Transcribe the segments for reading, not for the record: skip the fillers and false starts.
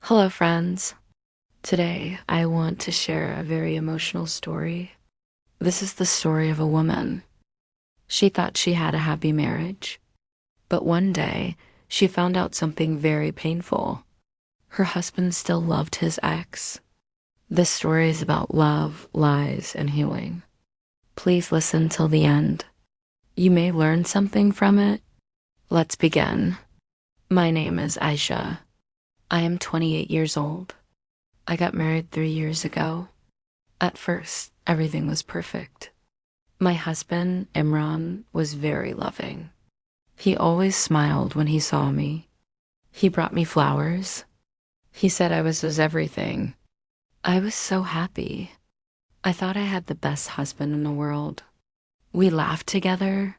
Hello, friends. Today, I want to share a very emotional story. This is the story of a woman. She thought she had a happy marriage, but one day, she found out something very painful. Her husband still loved his ex. This story is about love, lies, and healing. Please listen till the end. You may learn something from it. Let's begin. My name is Aisha. I am 28 years old. I got married 3 years ago. At first, everything was perfect. My husband, Imran, was very loving. He always smiled when he saw me. He brought me flowers. He said I was his everything. I was so happy. I thought I had the best husband in the world. We laughed together.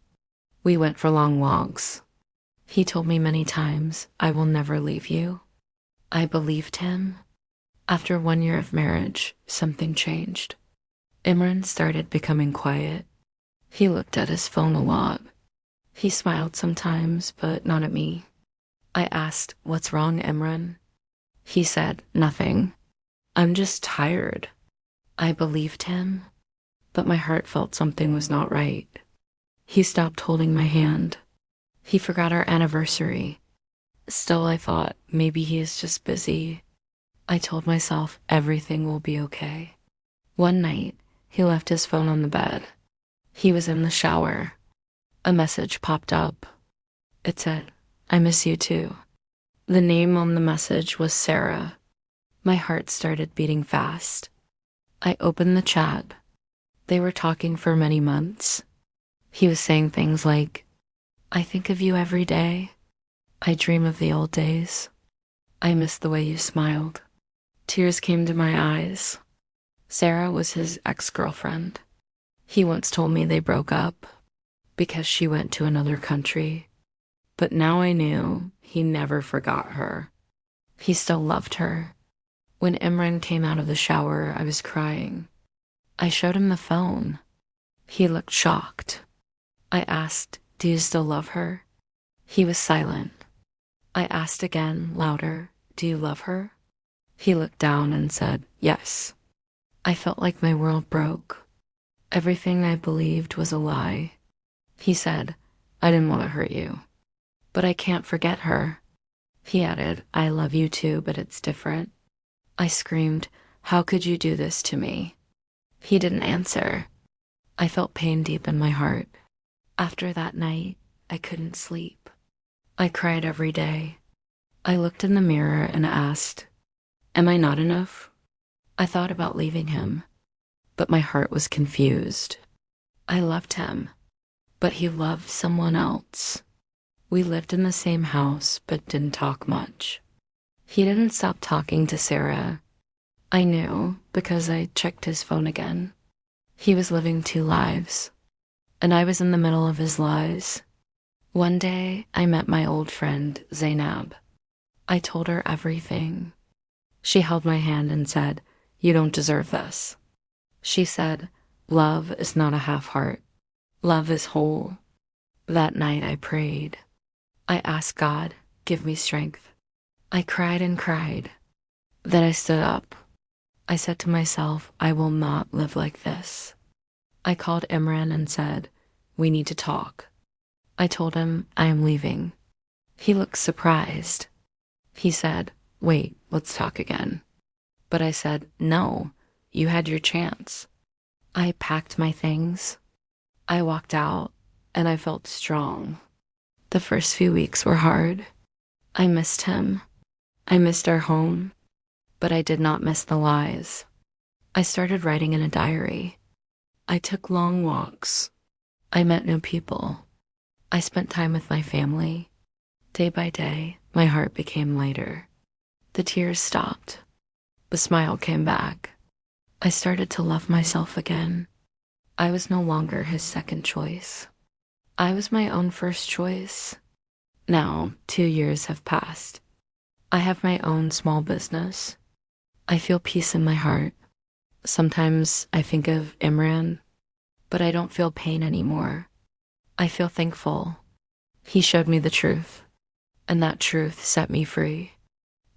We went for long walks. He told me many times, I will never leave you. I believed him. After 1 year of marriage, something changed. Imran started becoming quiet. He looked at his phone a lot. He smiled sometimes, but not at me. I asked, "What's wrong, Imran?" He said, "Nothing. I'm just tired." I believed him, but my heart felt something was not right. He stopped holding my hand. He forgot our anniversary. Still, I thought maybe he is just busy. I told myself everything will be okay. One night, he left his phone on the bed. He was in the shower. A message popped up. It said, "I miss you too." The name on the message was Sarah. My heart started beating fast. I opened the chat. They were talking for many months. He was saying things like, "I think of you every day. I dream of the old days. I miss the way you smiled." Tears came to my eyes. Sarah was his ex-girlfriend. He once told me they broke up because she went to another country. But now I knew he never forgot her. He still loved her. When Imran came out of the shower, I was crying. I showed him the phone. He looked shocked. I asked, "Do you still love her?" He was silent. I asked again, louder, "Do you love her?" He looked down and said, "Yes." I felt like my world broke. Everything I believed was a lie. He said, "I didn't want to hurt you, but I can't forget her." He added, "I love you too, but it's different." I screamed, "How could you do this to me?" He didn't answer. I felt pain deep in my heart. After that night, I couldn't sleep. I cried every day. I looked in the mirror and asked, "Am I not enough?" I thought about leaving him, but my heart was confused. I loved him, but he loved someone else. We lived in the same house, but didn't talk much. He didn't stop talking to Sarah. I knew because I checked his phone again. He was living two lives, and I was in the middle of his lies. One day, I met my old friend, Zainab. I told her everything. She held my hand and said, "You don't deserve this." She said, "Love is not a half heart. Love is whole." That night I prayed. I asked God, "Give me strength." I cried and cried. Then I stood up. I said to myself, I will not live like this. I called Imran and said, "We need to talk." I told him I am leaving. He looked surprised. He said, "Wait, let's talk again." But I said, "No, you had your chance." I packed my things. I walked out, and I felt strong. The first few weeks were hard. I missed him. I missed our home, but I did not miss the lies. I started writing in a diary. I took long walks. I met new people. I spent time with my family. Day by day, my heart became lighter. The tears stopped. The smile came back. I started to love myself again. I was no longer his second choice. I was my own first choice. Now, 2 years have passed. I have my own small business. I feel peace in my heart. Sometimes I think of Imran, but I don't feel pain anymore. I feel thankful. He showed me the truth, and that truth set me free.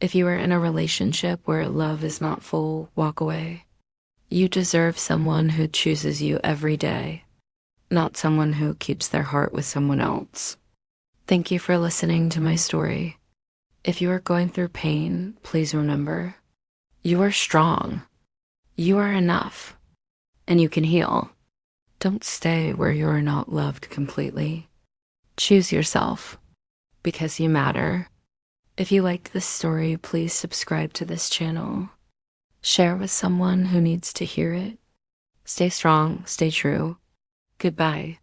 If you are in a relationship where love is not full, walk away. You deserve someone who chooses you every day, not someone who keeps their heart with someone else. Thank you for listening to my story. If you are going through pain, please remember, you are strong. You are enough, and you can heal. Don't stay where you are not loved completely. Choose yourself, because you matter. If you liked this story, please subscribe to this channel. Share with someone who needs to hear it. Stay strong, stay true. Goodbye.